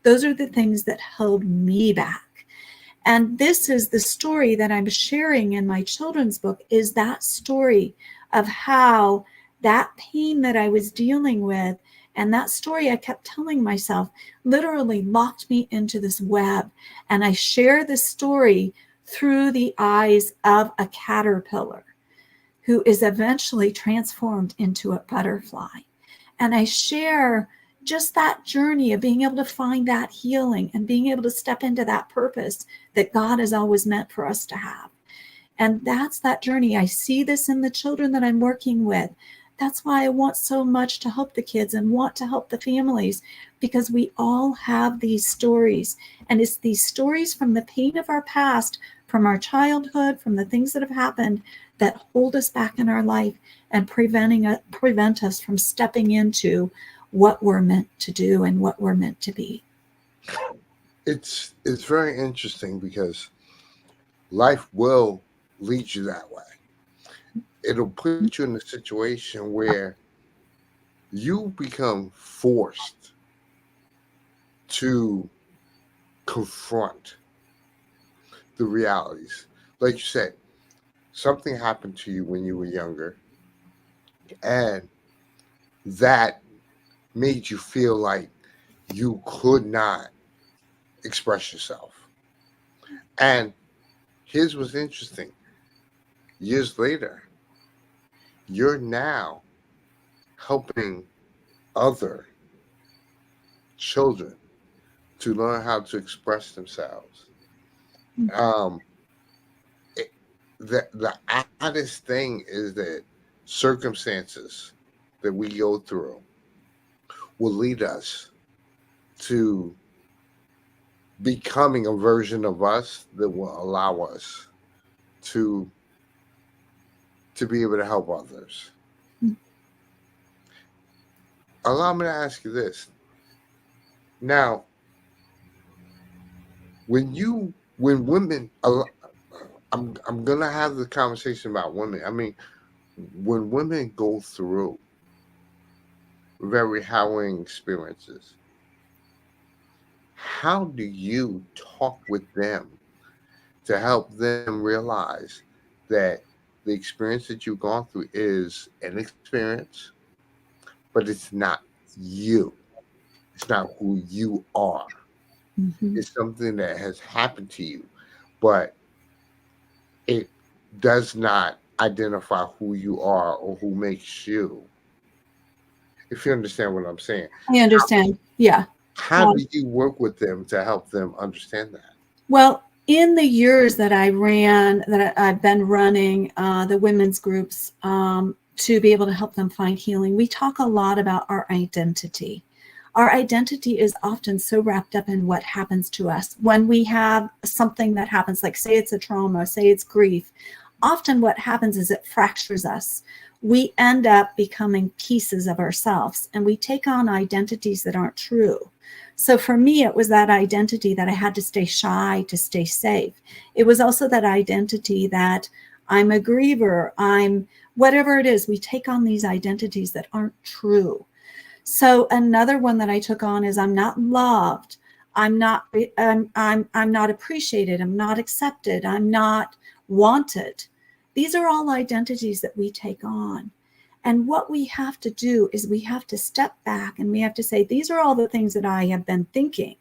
Those are the things that held me back. And this is the story that I'm sharing in my children's book, is that story of how that pain that I was dealing with, and that story I kept telling myself, literally locked me into this web. And I share this story through the eyes of a caterpillar who is eventually transformed into a butterfly. And I share just that journey of being able to find that healing and being able to step into that purpose that God has always meant for us to have. And that's that journey. I see this in the children that I'm working with. That's why I want so much to help the kids and want to help the families, because we all have these stories. And it's these stories from the pain of our past, from our childhood, from the things that have happened, that hold us back in our life and prevent us from stepping into what we're meant to do and what we're meant to be. It's very interesting because life will lead you that way. It'll put you in a situation where you become forced to confront the realities. Like you said, something happened to you when you were younger, and that made you feel like you could not express yourself. And here's what's interesting. Years later, you're now helping other children to learn how to express themselves. Um, it, the oddest thing is that circumstances that we go through will lead us to becoming a version of us that will allow us to be able to help others. Allow me to ask you this. Now, when women, I'm gonna have the conversation about women. I mean, when women go through very harrowing experiences, how do you talk with them to help them realize that the experience that you've gone through is an experience, but it's not you. It's not who you are. Mm-hmm. It's something that has happened to you, but it does not identify who you are or who makes you. If you understand what I'm saying, I understand. Yeah. how do you work with them to help them understand that? Well, in the years that I've been running the women's groups to be able to help them find healing, we talk a lot about our identity. Our identity is often so wrapped up in what happens to us. When we have something that happens, like say it's a trauma, say it's grief, often what happens is it fractures us. We end up becoming pieces of ourselves, and we take on identities that aren't true. So for me, it was that identity that I had to stay shy to stay safe. It was also that identity that I'm a griever, I'm whatever it is. We take on these identities that aren't true. So another one that I took on is I'm not loved. I'm not appreciated. I'm not accepted. I'm not wanted. These are all identities that we take on. And what we have to do is we have to step back and we have to say, these are all the things that I have been thinking.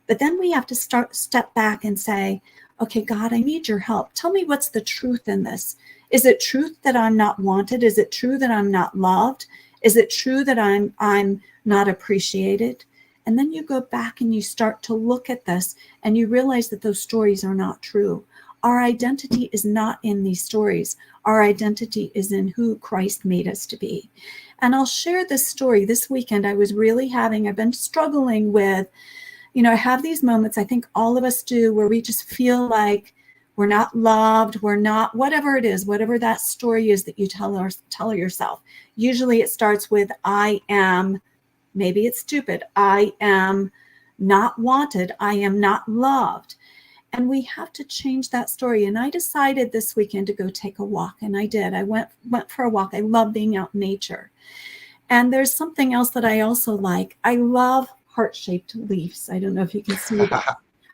But then we have to step back and say, okay, God, I need your help. Tell me what's the truth in this. Is it truth that I'm not wanted? Is it true that I'm not loved? Is it true that I'm not appreciated? And then you go back and you start to look at this and you realize that those stories are not true. Our identity is not in these stories. Our identity is in who Christ made us to be. And I'll share this story. This weekend, I've been struggling with, I have these moments, I think all of us do, where we just feel like we're not loved, we're not, whatever it is, whatever that story is that you tell yourself. Usually it starts with, I am, maybe it's stupid, I am not wanted, I am not loved. And we have to change that story. And I decided this weekend to go take a walk. And I did. I went for a walk. I love being out in nature. And there's something else that I also like. I love heart-shaped leaves. I don't know if you can see them.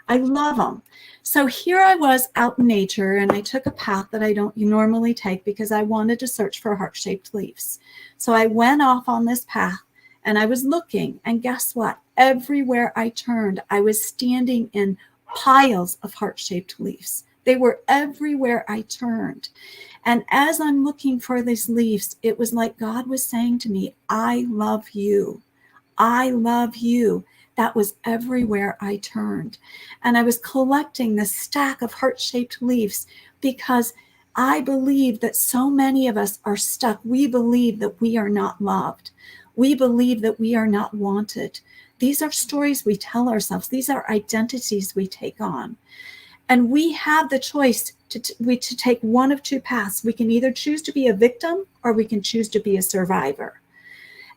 I love them. So here I was out in nature, and I took a path that I don't normally take because I wanted to search for heart-shaped leaves. So I went off on this path, and I was looking, and guess what? Everywhere I turned, I was standing in piles of heart-shaped leaves. They were everywhere I turned. And as I'm looking for these leaves, it was like God was saying to me, I love you. I love you. That was everywhere I turned. And I was collecting this stack of heart-shaped leaves because I believe that so many of us are stuck. We believe that we are not loved. We believe that we are not wanted. These are stories we tell ourselves. These are identities we take on. And we have the choice to take one of two paths. We can either choose to be a victim or we can choose to be a survivor.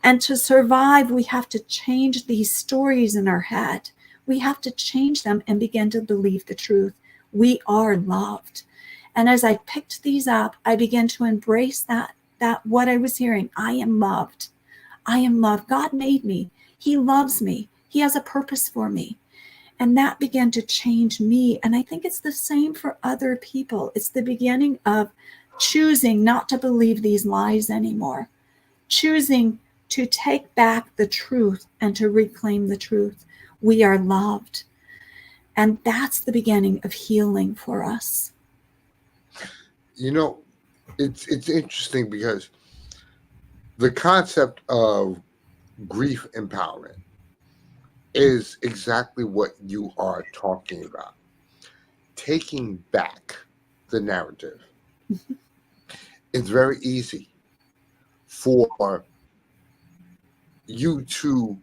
And to survive, we have to change these stories in our head. We have to change them and begin to believe the truth. We are loved. And as I picked these up, I began to embrace that what I was hearing. I am loved. I am loved. God made me. He loves me. He has a purpose for me. And that began to change me. And I think it's the same for other people. It's the beginning of choosing not to believe these lies anymore. Choosing to take back the truth and to reclaim the truth. We are loved. And that's the beginning of healing for us. You know, it's interesting because the concept of grief empowerment is exactly what you are talking about. Taking back the narrative. It's very easy for you to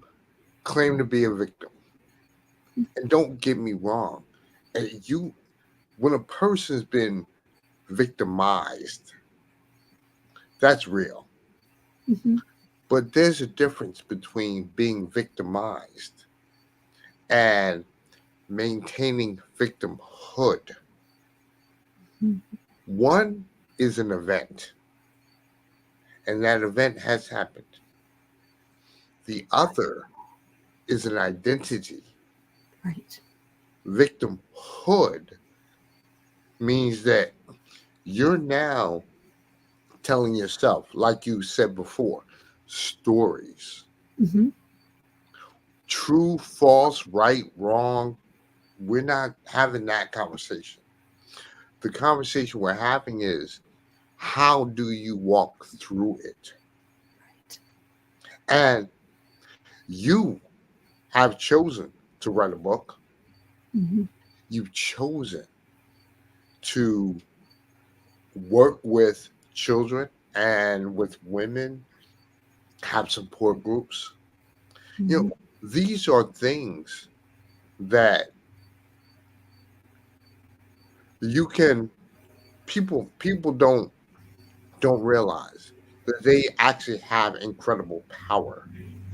claim to be a victim. And don't get me wrong. When a person's been victimized, that's real. Mm-hmm. But there's a difference between being victimized and maintaining victimhood. Mm-hmm. One is an event, and that event has happened. The other is an identity. Right. Victimhood means that you're now telling yourself, like you said before, stories. Mm-hmm. True, false, right, wrong. We're not having that conversation. The conversation we're having is, how do you walk through it? Right. And you have chosen to write a book. Mm-hmm. You've chosen to work with children and with women, have support groups. Mm-hmm. You know, these are things that you can people don't realize that they actually have incredible power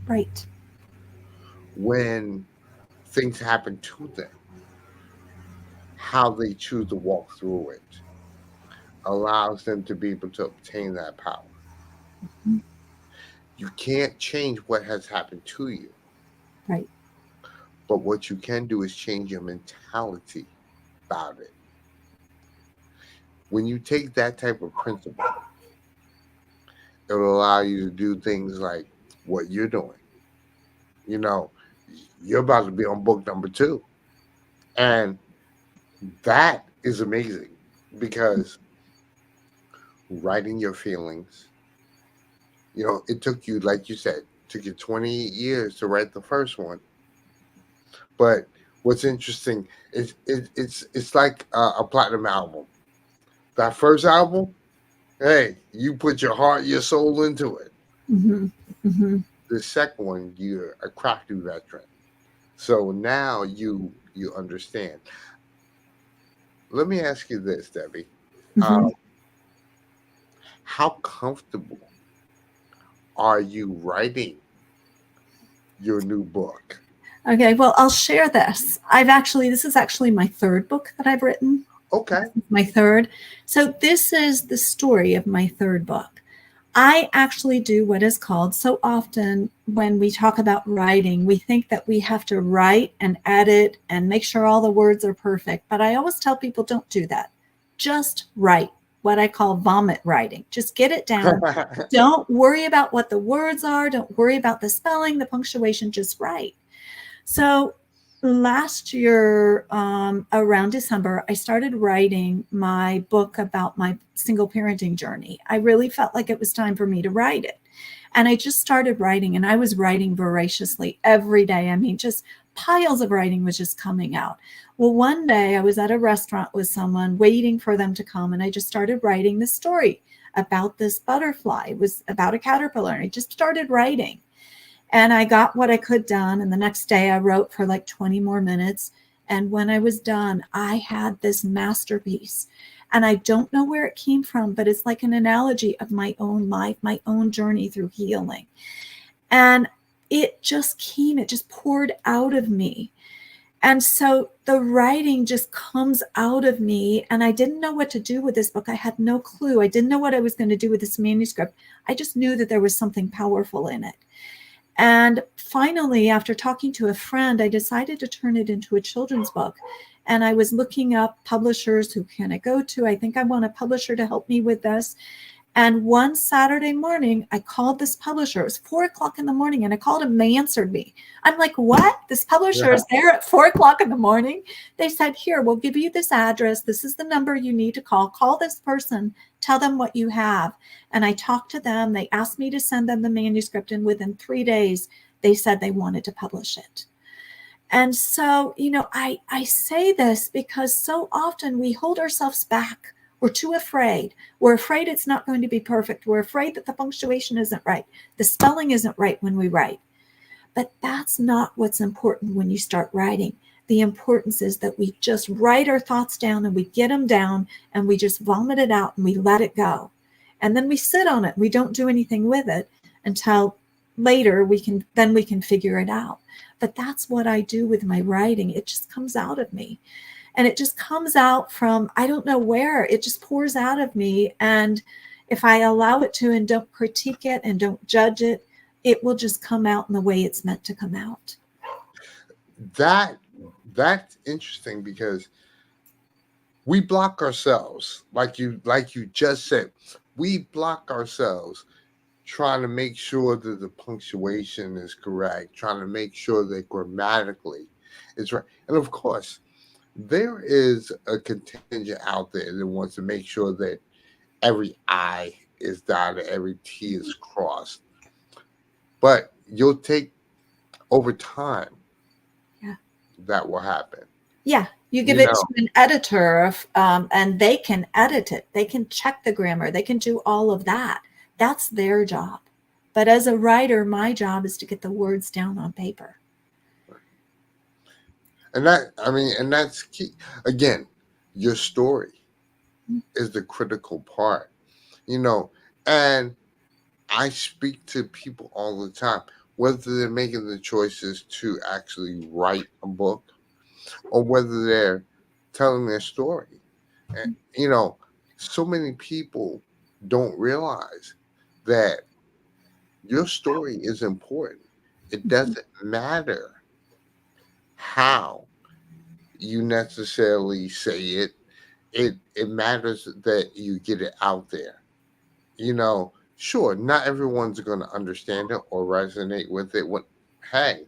Right. when things happen to them. How they choose to walk through it allows them to be able to obtain that power. Mm-hmm. You can't change what has happened to you, Right. but what you can do is change your mentality about it. When you take that type of principle, it'll allow you to do things like what you're doing. You know, you're about to be on book number 2. And that is amazing because writing your feelings, it took you, like you said, took you 20 years to write the first one. But what's interesting is it's like a platinum album. That first album, hey, you put your heart, your soul into it. Mm-hmm. Mm-hmm. The second one, you're a crafty veteran. So now you understand. Let me ask you this, Debbie. Mm-hmm. How comfortable are you writing your new book? Okay, well, I'll share this. This is actually my third book that I've written. Okay. My third. So this is the story of my third book. I actually do what is called, so often when we talk about writing, we think that we have to write and edit and make sure all the words are perfect. But I always tell people, don't do that. Just write, what I call vomit writing. Just get it down. Don't worry about what the words are. Don't worry about the spelling, the punctuation, just write. So last year, around December, I started writing my book about my single parenting journey. I really felt like it was time for me to write it. And I just started writing, and I was writing voraciously every day. I mean, just piles of writing was just coming out. Well, one day I was at a restaurant with someone waiting for them to come, and I just started writing this story about this butterfly. It was about a caterpillar, and I just started writing. And I got what I could done. And the next day I wrote for like 20 more minutes. And when I was done, I had this masterpiece. And I don't know where it came from, but it's like an analogy of my own life, my own journey through healing. And it just came, it just poured out of me. And so the writing just comes out of me. And I didn't know what to do with this book. I had no clue. I didn't know what I was going to do with this manuscript. I just knew that there was something powerful in it. And finally, after talking to a friend, I decided to turn it into a children's book. And I was looking up publishers, who can I go to? I think I want a publisher to help me with this. And one Saturday morning, I called this publisher. It was 4:00 in the morning, and I called him. They answered me. I'm like, what? This publisher is there at 4:00 in the morning? They said, here, we'll give you this address. This is the number you need to call. Call this person. Tell them what you have. And I talked to them. They asked me to send them the manuscript. And within 3 days, they said they wanted to publish it. And so, I say this because so often we hold ourselves back. We're too afraid. We're afraid it's not going to be perfect. We're afraid that the punctuation isn't right. The spelling isn't right when we write. But that's not what's important when you start writing. The importance is that we just write our thoughts down, and we get them down, and we just vomit it out, and we let it go. And then we sit on it. We don't do anything with it until later we can figure it out. But that's what I do with my writing. It just comes out of me. And it just comes out from, I don't know where, it just pours out of me. And if I allow it to and don't critique it and don't judge it, it will just come out in the way it's meant to come out. That's interesting, because we block ourselves, like you just said. We block ourselves trying to make sure that the punctuation is correct, trying to make sure that grammatically it's right. And of course, there is a contingent out there that wants to make sure that every I is dotted, every T is crossed. But you'll take, over time, that will happen. Yeah, you give it to an editor, and they can edit it. They can check the grammar. They can do all of that. That's their job. But as a writer, my job is to get the words down on paper. And that's key. Again, your story is the critical part, and I speak to people all the time, whether they're making the choices to actually write a book or whether they're telling their story. And, so many people don't realize that your story is important. It doesn't matter how you necessarily say it. It matters that you get it out there. Sure, not everyone's going to understand it or resonate with it. Hey,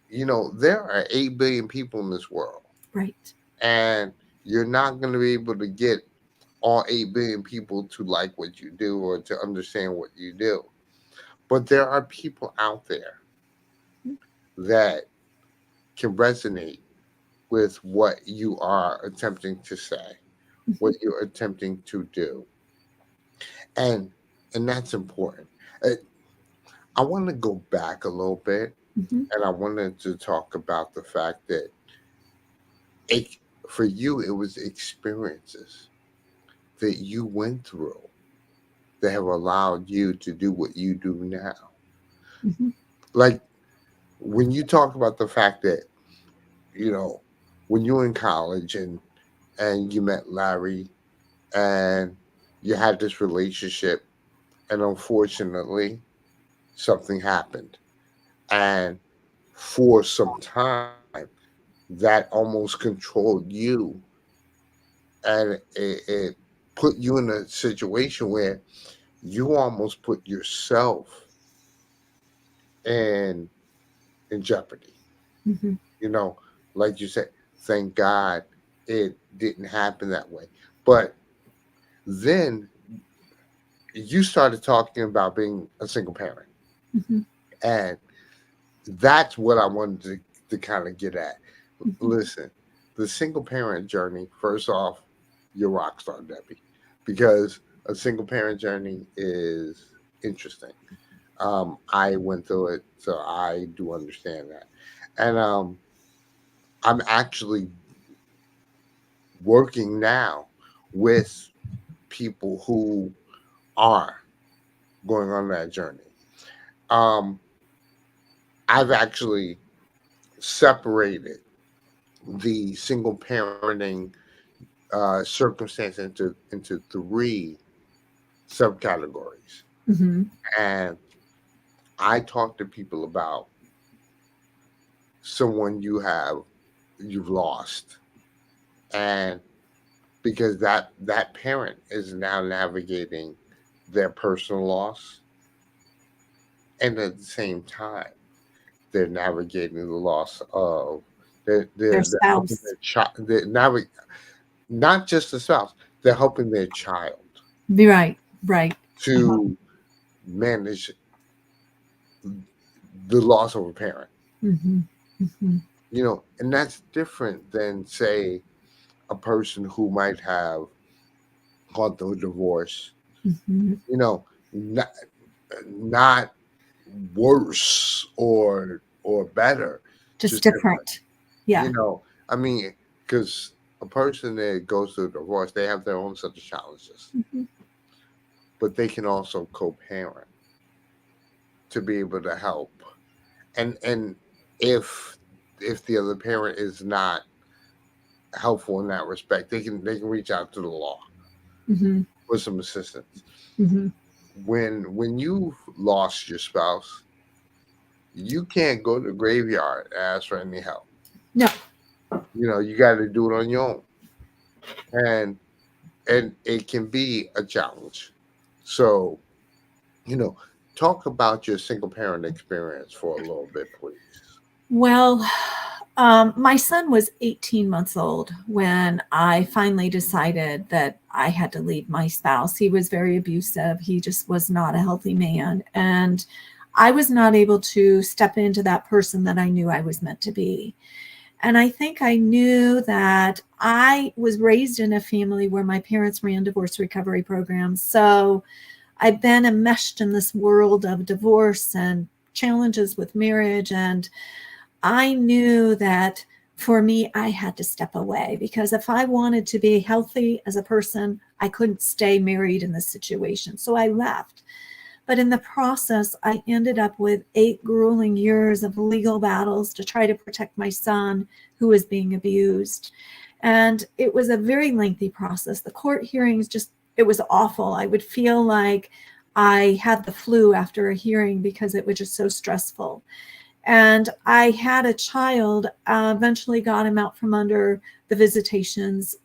there are 8 billion people in this world. Right. And you're not going to be able to get all 8 billion people to like what you do or to understand what you do. But there are people out there that can resonate with what you are attempting to say, what you're attempting to do. And that's important. I want to go back a little bit, and I wanted to talk about the fact that for you, it was experiences that you went through that have allowed you to do what you do now. Like, when you talk about the fact that, when you were in college and you met Larry and you had this relationship And unfortunately, something happened. And for some time, that almost controlled you. And it put you in a situation where you almost put yourself in jeopardy. Hmm. You know, like you said, thank God it didn't happen that way. But then you started talking about being a single parent. Hmm. And that's what I wanted to kind of get at. Hmm. Listen, the single parent journey, first off, you're rock star, Debbie, because a single parent journey is interesting. I went through it, so I do understand that. And I'm actually working now with people who are going on that journey. Um, I've actually separated the single parenting circumstance into three subcategories, Hmm. and I talk to people about someone you've lost, and because that parent is now navigating their personal loss, and at the same time they're navigating the loss of Their they're helping spouse. their child. Not just the spouse, they're helping their child Be right. Right. Uh-huh. to manage the loss of a parent. Hmm. Hmm. And that's different than, say, a person who might have gone through a divorce. Hmm. You know, not not worse or better, Just just different. different. Yeah. I mean, because a person that goes through a divorce, they have their own set of challenges, Hmm. but they can also co-parent to be able to help. And if the other parent is not helpful in that respect, they can reach out to the law Hmm. for some assistance. Hmm. When you've lost your spouse, you can't go to the graveyard and ask for any help. No. You got to do it on your own, and it can be a challenge. So, you know, talk about your single parent experience for a little bit, please. Well, my son was 18 months old when I finally decided that I had to leave my spouse. He was very abusive. He just was not a healthy man. And I was not able to step into that person that I knew I was meant to be. And I think I knew that I was raised in a family where my parents ran divorce recovery programs. So I've been enmeshed in this world of divorce and challenges with marriage. And I knew that for me, I had to step away because if I wanted to be healthy as a person, I couldn't stay married in this situation. So I left. But in the process, I ended up with 8 grueling years of legal battles to try to protect my son who was being abused. And it was a very lengthy process. The court hearings it was awful. I would feel like I had the flu after a hearing because it was just so stressful. And I had a child, eventually got him out from under the visitations.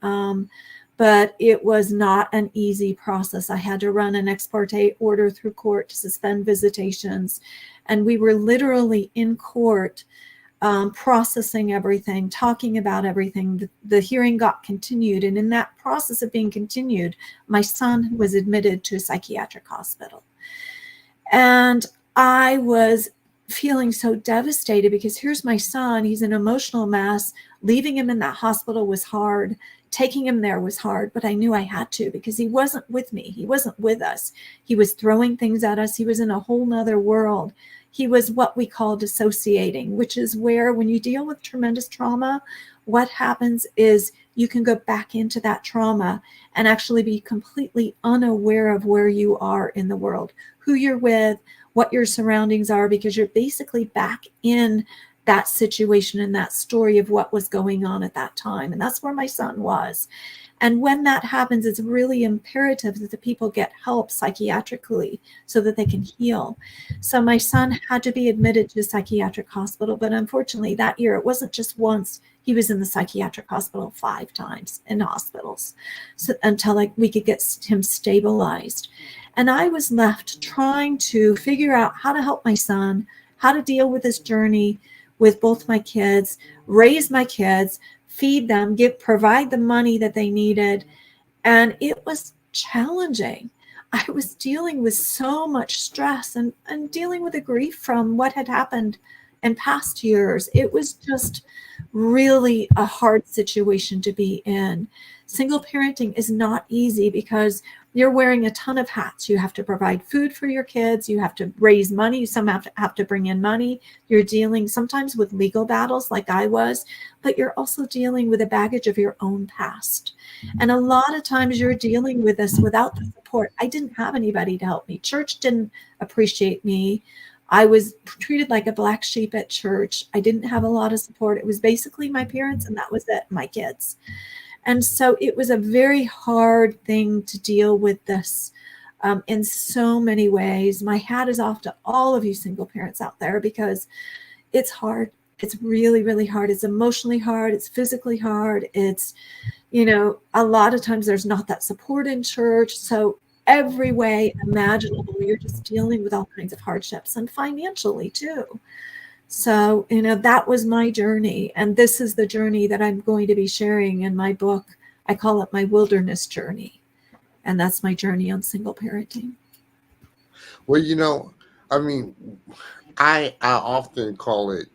But it was not an easy process. I had to run an ex parte order through court to suspend visitations. And we were literally in court, processing everything, talking about everything. The hearing got continued. And in that process of being continued, my son was admitted to a psychiatric hospital. And I was feeling so devastated because here's my son, he's an emotional mess. Leaving him in that hospital was hard. Taking him there was hard, but I knew I had to because he wasn't with me. He wasn't with us. He was throwing things at us. He was in a whole nother world. He was what we call dissociating, which is where when you deal with tremendous trauma, what happens is you can go back into that trauma and actually be completely unaware of where you are in the world, who you're with, what your surroundings are, because you're basically back in that situation and that story of what was going on at that time. And that's where my son was. And when that happens, it's really imperative that the people get help psychiatrically so that they can heal. So my son had to be admitted to a psychiatric hospital, but unfortunately that year, it wasn't just once. He was in the psychiatric hospital 5 times in hospitals, so until like we could get him stabilized. And I was left trying to figure out how to help my son, how to deal with this journey with both my kids, raise my kids, feed them, provide the money that they needed. And it was challenging. I was dealing with so much stress and dealing with the grief from what had happened in past years. It was just really a hard situation to be in. Single parenting is not easy because you're wearing a ton of hats. You have to provide food for your kids. You have to raise money. Some have to bring in money. You're dealing sometimes with legal battles like I was, but you're also dealing with a baggage of your own past. And a lot of times you're dealing with this without the support. I didn't have anybody to help me. Church didn't appreciate me. I was treated like a black sheep at church. I didn't have a lot of support. It was basically my parents, and that was it, my kids. And so it was a very hard thing to deal with this in so many ways. My hat is off to all of you single parents out there because it's hard. It's really, really hard. It's emotionally hard. It's physically hard. It's, a lot of times there's not that support in church. So every way imaginable, you're just dealing with all kinds of hardships, and financially too. So, that was my journey. And this is the journey that I'm going to be sharing in my book. I call it my wilderness journey. And that's my journey on single parenting. Well, I often call it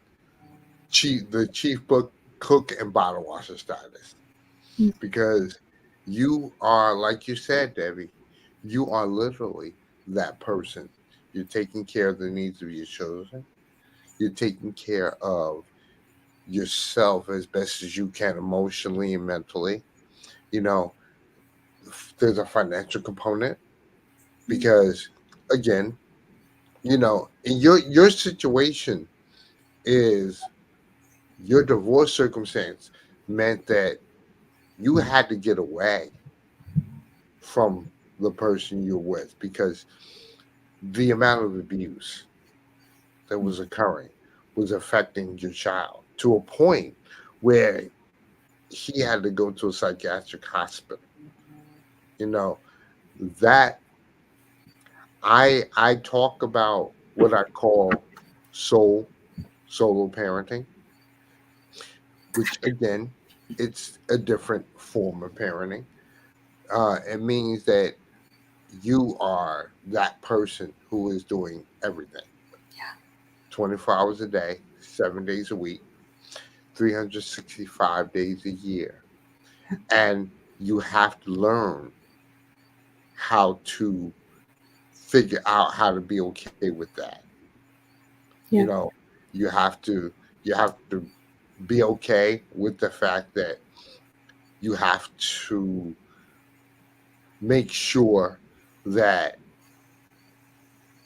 the chief book cook and bottle washer stylist, because you are, like you said, Debbie, you are literally that person. You're taking care of the needs of your children. You're taking care of yourself as best as you can, emotionally and mentally. There's a financial component because, again, in your situation is your divorce circumstance meant that you had to get away from the person you're with because the amount of abuse that was occurring was affecting your child to a point where he had to go to a psychiatric hospital. That I talk about what I call solo parenting, which again, it's a different form of parenting. It means that you are that person who is doing everything. 24 hours a day, 7 days a week, 365 days a year. And you have to learn how to figure out how to be okay with that. Yeah. You have to be okay with the fact that you have to make sure that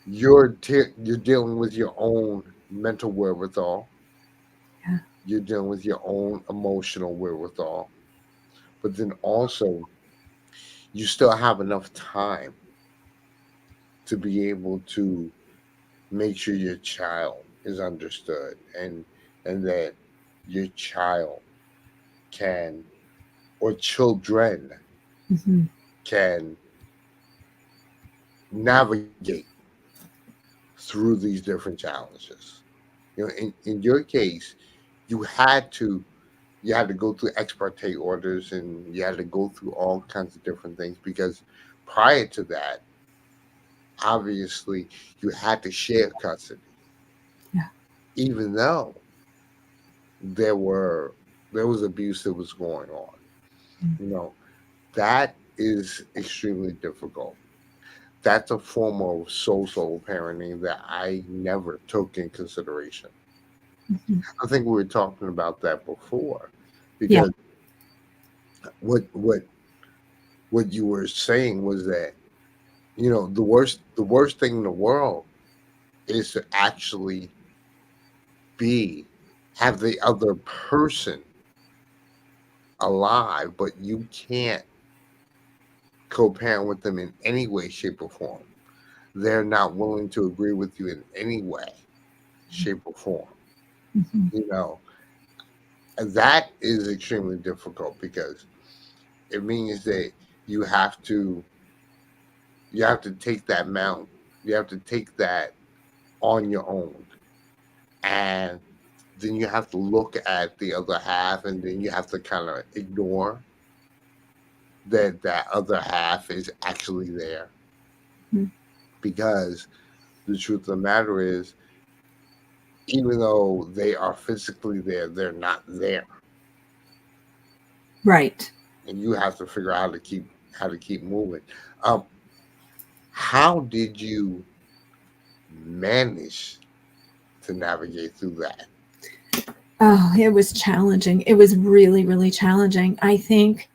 you're dealing with your own mental wherewithal. Yeah. You're dealing with your own emotional wherewithal. But then also, you still have enough time to be able to make sure your child is understood and that your child can, or children can navigate through these different challenges. In your case, you had to go through ex parte orders, and you had to go through all kinds of different things because prior to that, obviously, you had to share custody. Yeah. Even though there was abuse that was going on. That is extremely difficult. That's a form of solo parenting that I never took in consideration. I think we were talking about that before, because what you were saying was that the worst thing in the world is to actually be have the other person alive, but you can't co-parent with them in any way, shape, or form. They're not willing to agree with you in any way, shape, or form. Mhm. You know, and that is extremely difficult because it means that you have to you have to take that mount. You have to take that on your own. And then you have to look at the other half, and then you have to kind of ignore that that other half is actually there, Mhm. because the truth of the matter is, even though they are physically there, they're not there, Right. and you have to figure out how to keep moving. Um, how did you manage to navigate through that? Oh, it was challenging. It was really, really challenging. I think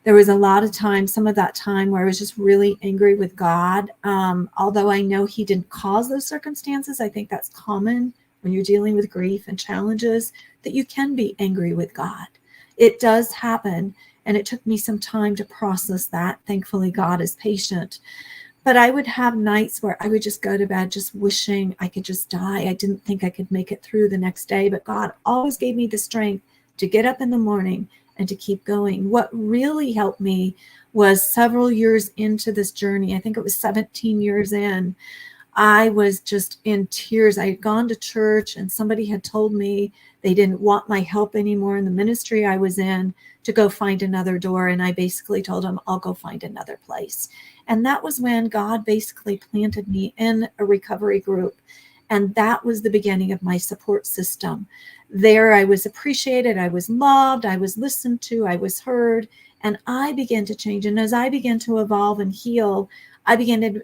there was a lot of time, some of that time where I was just really angry with God. Although I know He didn't cause those circumstances, I think that's common when you're dealing with grief and challenges, that you can be angry with God. It does happen. And it took me some time to process that. Thankfully, God is patient. But I would have nights where I would just go to bed just wishing I could just die. I didn't think I could make it through the next day, but God always gave me the strength to get up in the morning and to keep going. What really helped me was several years into this journey. I think it was 17 years in. I was just in tears. I had gone to church and somebody had told me they didn't want my help anymore in the ministry I was in, to go find another door. And I basically told them, I'll go find another place. And that was when God basically planted me in a recovery group. And that was the beginning of my support system. There, I was appreciated, I was loved, I was listened to, I was heard, and I began to change. And as I began to evolve and heal, I began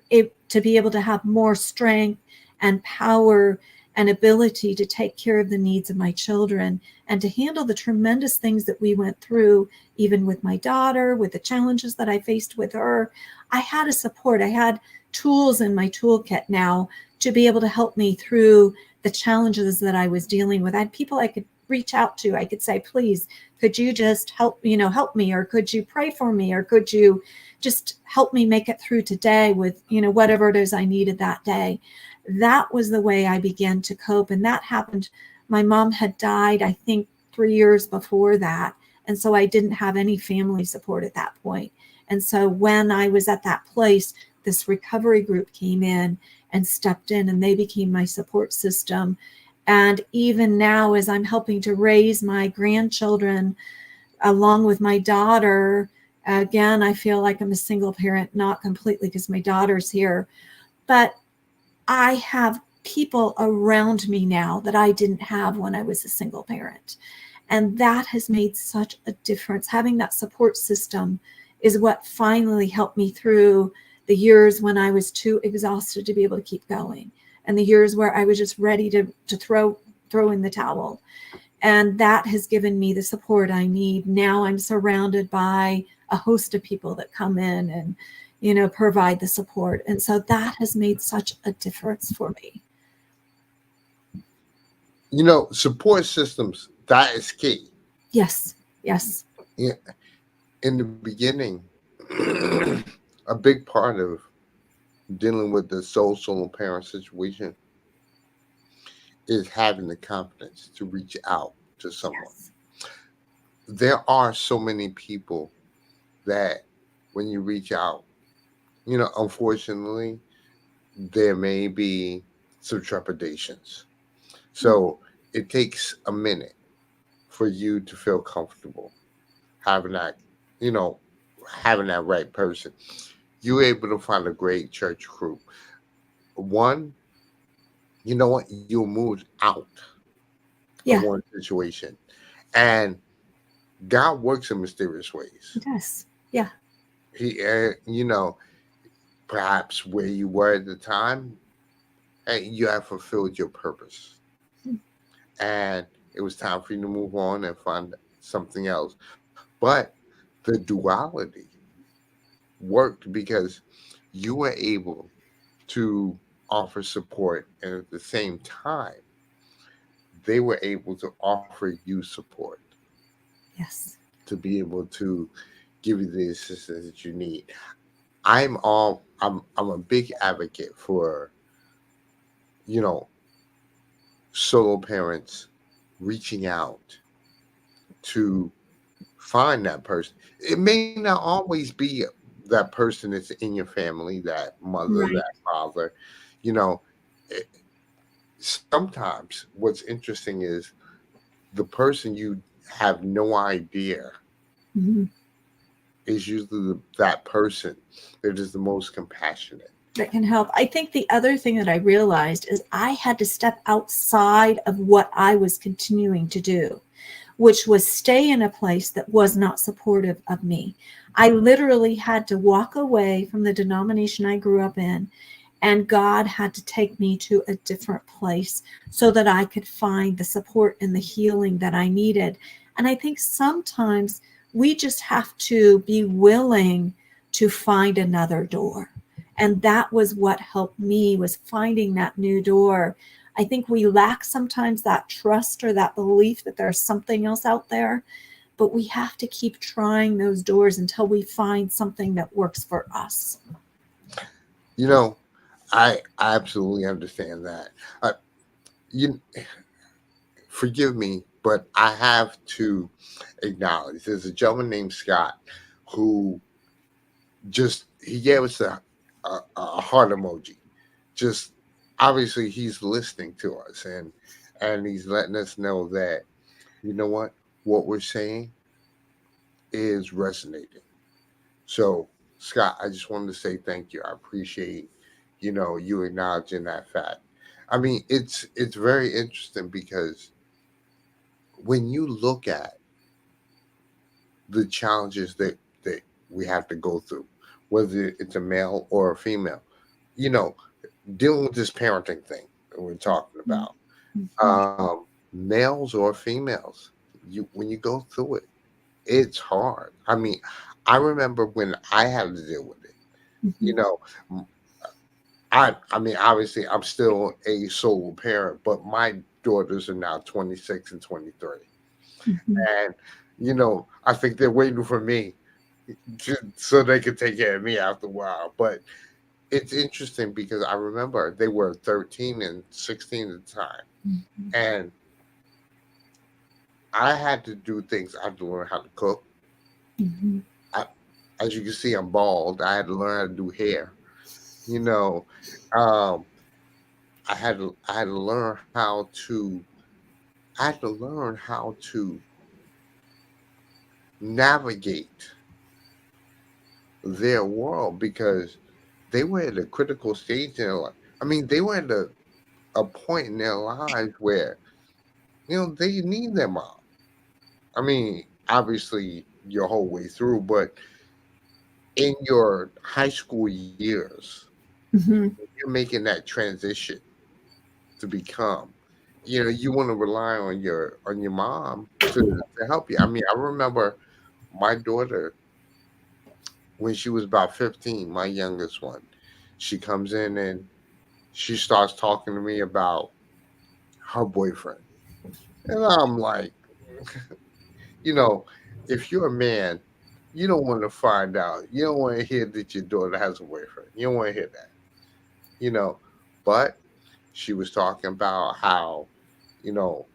to be able to have more strength and power and ability to take care of the needs of my children and to handle the tremendous things that we went through, even with my daughter, with the challenges that I faced with her. I had a support. I had tools in my toolkit now to be able to help me through the challenges that I was dealing with. I had people I could reach out to. I could say, please, could you just help me, or could you pray for me, or could you just help me make it through today with, whatever it is I needed that day. That was the way I began to cope. And that happened. My mom had died, I think, 3 years before that. And so I didn't have any family support at that point. And so when I was at that place, this recovery group came in and stepped in, and they became my support system. And even now, as I'm helping to raise my grandchildren along with my daughter, again, I feel like I'm a single parent, not completely because my daughter's here, but I have people around me now that I didn't have when I was a single parent. And that has made such a difference. Having that support system is what finally helped me through the years when I was too exhausted to be able to keep going, and the years where I was just ready to throw in the towel. And that has given me the support I need. Now I'm surrounded by a host of people that come in and, provide the support. And so that has made such a difference for me. Support systems, that is key. Yes. Yes. Yeah, in the beginning, a big part of dealing with the solo parent situation is having the confidence to reach out to someone. Yes. There are so many people that when you reach out, unfortunately, there may be some trepidations. So it takes a minute for you to feel comfortable having that, you know, having that right person. You're able to find a great church group. One, you know what? You'll move out of Yeah. one situation. And God works in mysterious ways. It does. Yeah. He, perhaps where you were at the time, hey, you have fulfilled your purpose. And it was time for you to move on and find something else. But the duality worked because you were able to offer support and at the same time they were able to offer you support, Yes. to be able to give you the assistance that you need. I'm a big advocate for, you know, solo parents reaching out to find that person. It may not always be that person that's in your family, that mother, Right. that father. You know, it, sometimes what's interesting is the person you have no idea Mhm. is usually that person that is the most compassionate. That can help. I think the other thing that I realized is I had to step outside of what I was continuing to do, which was stay in a place that was not supportive of me. I literally had to walk away from the denomination I grew up in, and God had to take me to a different place so that I could find the support and the healing that I needed. And I think sometimes we just have to be willing to find another door. And that was what helped me, was finding that new door. I think we lack sometimes that trust or that belief that there's something else out there, but we have to keep trying those doors until we find something that works for us. You know, I absolutely understand that. You forgive me, but I have to acknowledge there's a gentleman named Scott who just he gave us a heart emoji. Just obviously he's listening to us, and he's letting us know that, you know what we're saying is resonating. So Scott, I just wanted to say thank you. I appreciate, you acknowledging that fact. I mean, it's very interesting because when you look at the challenges that we have to go through, whether it's a male or a female, you know, dealing with this parenting thing that we're talking about, Mhm. males or females, you when you go through it, it's hard. I mean, I remember when I had to deal with it. You Mhm. know, m- I mean, obviously, I'm still a solo parent, but my daughters are now 26 and 23, Mhm. and I think they're waiting for me so they can take care of me after a while. But it's interesting because I remember they were 13 and 16 at the time, Mhm. and I had to do things. I had to learn how to cook. Mhm. I, as you can see, I'm bald. I had to learn how to do hair. You know, um, I had to learn how to I had to learn how to navigate their world because they were at a critical stage in their life. I mean, they were at a point in their lives where they need their mom. I mean, obviously your whole way through, but in your high school years, Mhm. you're making that transition to become. You want to rely on your mom to help you. I mean, I remember my daughter when she was about 15, my youngest one. She comes in and she starts talking to me about her boyfriend. And I'm like, you know, if you're a man, you don't want to find out. You don't want to hear that your daughter has a boyfriend. You don't want to hear that, you know. But she was talking about how, you know,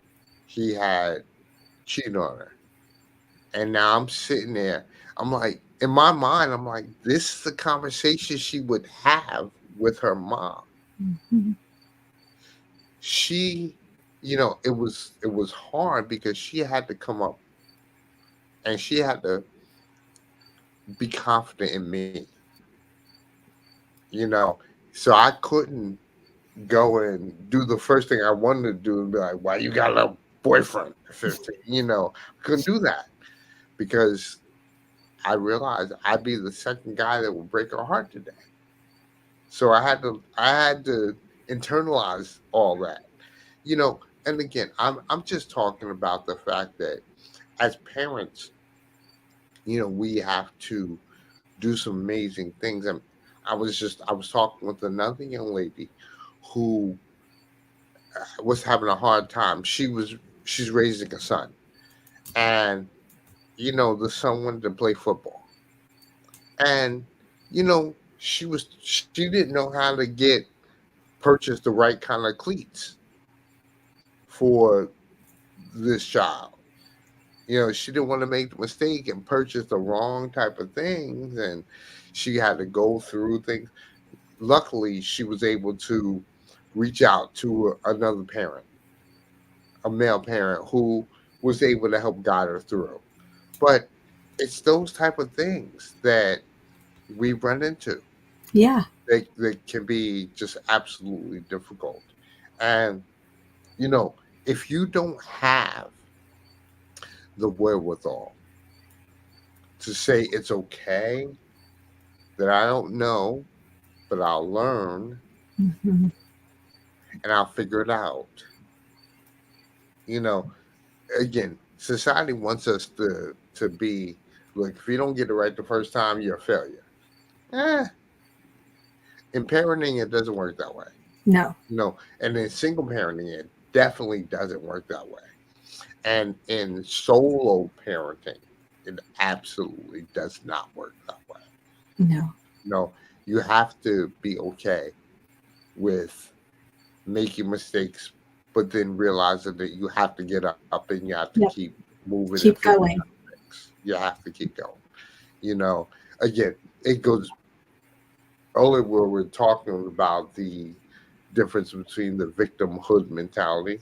he had cheated on her. And now I'm sitting there. I'm like, in my mind, I'm like, this is the conversation she would have with her mom. Mhm. She, it was hard because she had to come up and she had to be confident in me, you know. So I couldn't go and do the first thing I wanted to do and be like, why you got a boyfriend at 15? I couldn't do that because I realized I'd be the second guy that would break her heart today. So I had to internalize all that. And again, I'm just talking about the fact that as parents, we have to do some amazing things. And I was talking with another young lady who was having a hard time. She's raising a son, and the son wanted to play football, and she didn't know how to purchase the right kind of cleats for this child. She didn't want to make the mistake and purchase the wrong type of things, and she had to go through things. Luckily, she was able to reach out to another parent, a male parent, who was able to help guide her through. But it's those type of things that we run into. Yeah. That can be just absolutely difficult. And, if you don't have the wherewithal to say it's okay, that I don't know, but I'll learn Hmm. and I'll figure it out. You know, Again, society wants us to be, look, if you don't get it right the first time, you're a failure. Eh, in parenting, it doesn't work that way. No. And in single parenting, it definitely doesn't work that way. And in solo parenting, it absolutely does not work that way. No. No, you have to be okay with making mistakes, but then realizing that you have to get up and you have to Yep. keep moving and Keep figuring going. out things. You have to keep going. You know, Again, it goes earlier where we're talking about the difference between the victimhood mentality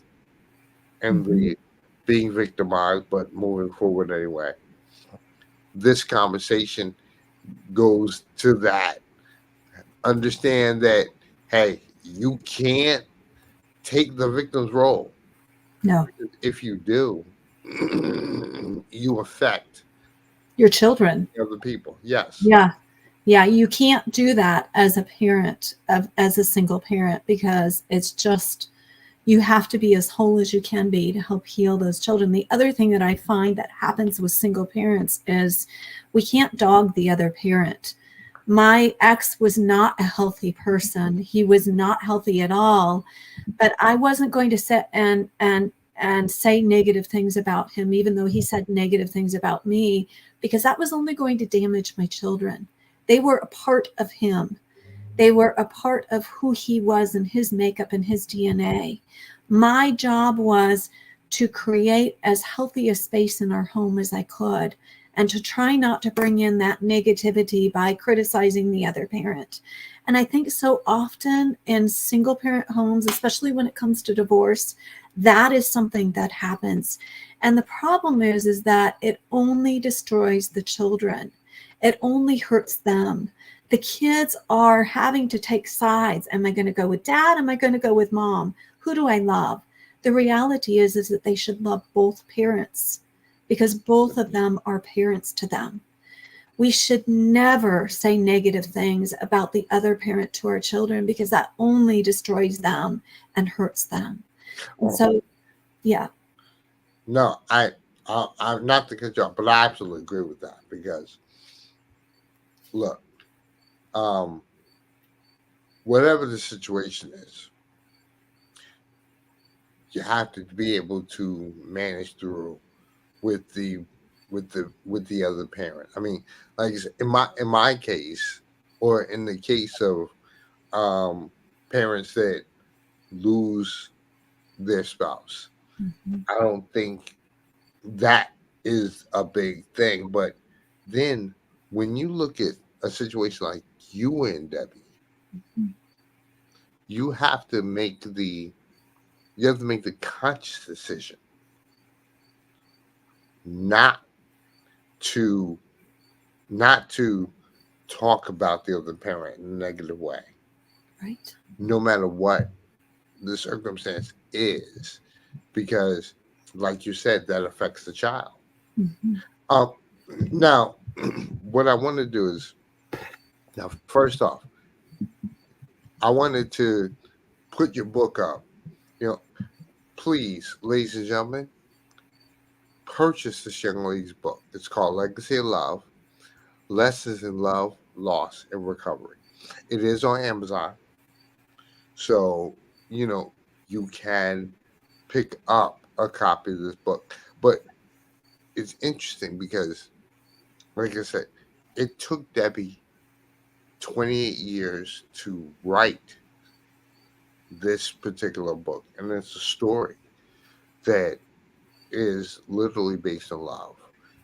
and Mhm. the being victimized, but moving forward anyway. This conversation goes to that. Understand that, hey, you can't take the victim's role. No. If you do, you affect Your children. other people. Yes. Yeah. Yeah. You can't do that as a parent, as a single parent, because it's just, you have to be as whole as you can be to help heal those children. The other thing that I find that happens with single parents is we can't dog the other parent. My ex was not a healthy person. He was not healthy at all, but I wasn't going to sit and say negative things about him, even though he said negative things about me, because that was only going to damage my children. They were a part of him. They were a part of who he was and his makeup and his DNA. My job was to create as healthy a space in our home as I could, and to try not to bring in that negativity by criticizing the other parent. And I think so often in single parent homes, especially when it comes to divorce, that is something that happens. And the problem is that it only destroys the children. It only hurts them. The kids are having to take sides. Am I going to go with dad? Am I going to go with mom? Who do I love? The reality is that they should love both parents, because both of them are parents to them. We should never say negative things about the other parent to our children, because that only destroys them and hurts them. And so, yeah. No, I'm not to cut you off, but I absolutely agree with that because, look, um, whatever the situation is, you have to be able to manage through with the other parent. I mean, like I said, in my case, or in the case of parents that lose their spouse, Mhm. I don't think that is a big thing. But then when you look at a situation like you and Debbie, you have to make the conscious decision not to not to talk about the other parent in a negative way, Right. no matter what the circumstance is, because, like you said, that affects the child. Mhm. Um, Now, what I want to do is, now, first off, I wanted to put your book up. You know, Please, ladies and gentlemen, purchase this young lady's book. It's called Legacy of Love: Lessons in Love, Loss, and Recovery. It is on Amazon. So, you know, you can pick up a copy of this book. But it's interesting because, like I said, it took Debbie 28 years to write this particular book. And it's a story that is literally based on love.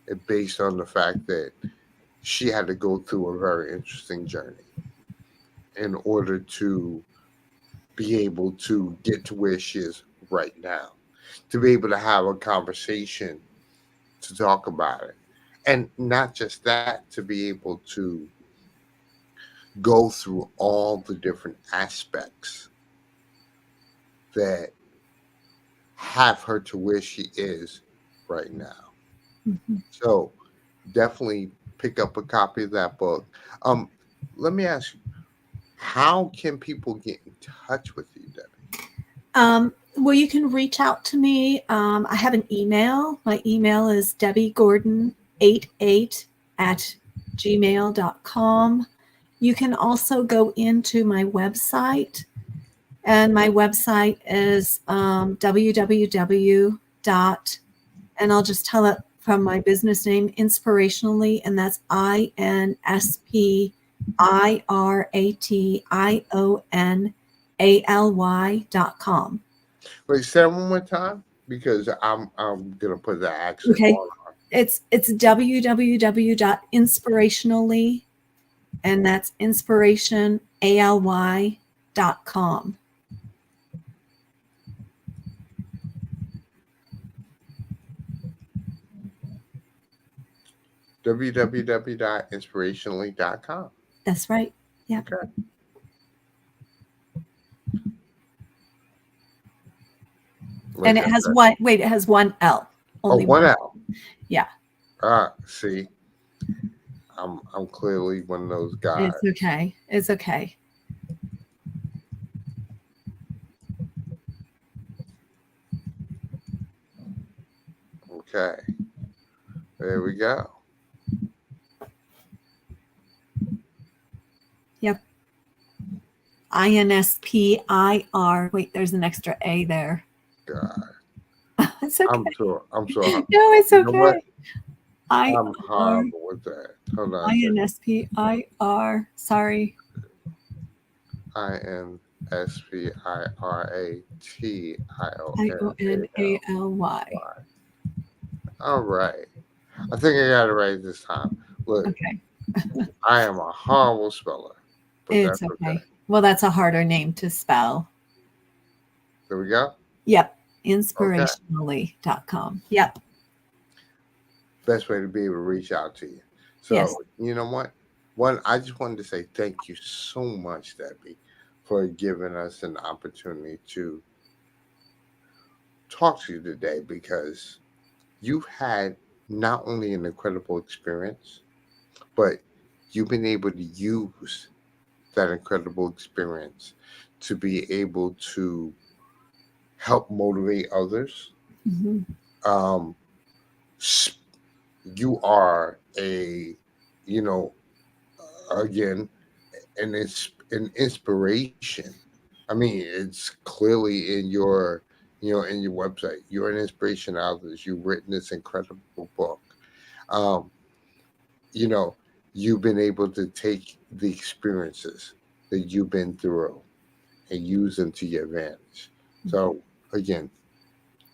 It's based on the fact that she had to go through a very interesting journey in order to be able to get to where she is right now, to be able to have a conversation to talk about it. And not just that, to be able to go through all the different aspects that have her to where she is right now. Mhm. So definitely pick up a copy of that book. Let me ask you, how can people get in touch with you, Debbie? Well, you can reach out to me. I have an email. My email is debbiegordon88 at gmail.com. You can also go into my website, and my website is www. And I'll just tell it from my business name, Inspirationally, and that's INSPIRATIONALY.com. Wait, say that one more time because I'm gonna put that accent Okay. on. It's www.inspirationally, and that's inspirationally.com. www.inspirationally.com. That's right. Yeah. Okay. And Like it I has said. one, wait, it has one L. Oh, Only one one. out. Yeah. See, I'm clearly one of those guys. It's okay. It's okay. Okay. There we go. Yep. INSPIR. Wait, there's an extra A there. God. It's okay. I'm so No, it's you know what? okay. I I'm R horrible with that. Hold on a second. INSPIR. Sorry. INSPIRATIONALY. IONALY. All right. I think I got it right this time. Look, Okay. I am a horrible speller, but It's that's okay. okay. Well, that's a harder name to spell. There we go. Yep. Okay. Inspirationally.com. Yep. Best way to be able to reach out to you. So, Yes. you know what? One, I just wanted to say thank you so much, Debbie, for giving us an opportunity to talk to you today because you've had not only an incredible experience, but you've been able to use that incredible experience to be able to help motivate others. Mhm. Um, you are a, you know, again, an inspiration. I mean, it's clearly in your, in your website. You're an inspiration to others. You've written this incredible book. Um, you know, you've been able to take the experiences that you've been through and use them to your advantage. So again,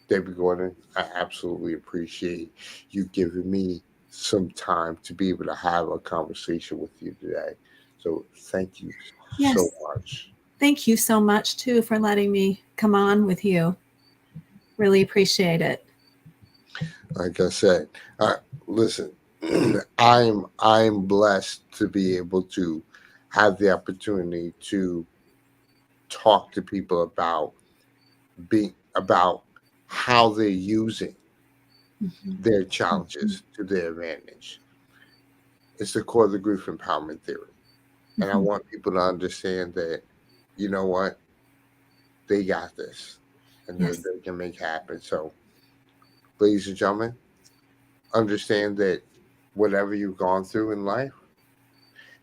David Gordon, I absolutely appreciate you giving me some time to be able to have a conversation with you today. So thank you Yes. so much. Thank you so much, too, for letting me come on with you. Really appreciate it. Like I said, listen, I'm blessed to be able to have the opportunity to talk to people about how they're using Mhm. their challenges to their advantage. It's the core of the grief empowerment theory. And I Mhm. want people to understand that, you know what, they got this and Yes. they can make it happen. So, ladies and gentlemen, understand that whatever you've gone through in life,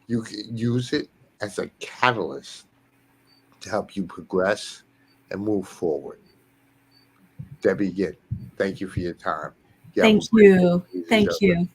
you can use it as a catalyst to help you progress and move forward. Debbie, again, thank you for your time. Thank you. ladies and Thank gentlemen. you.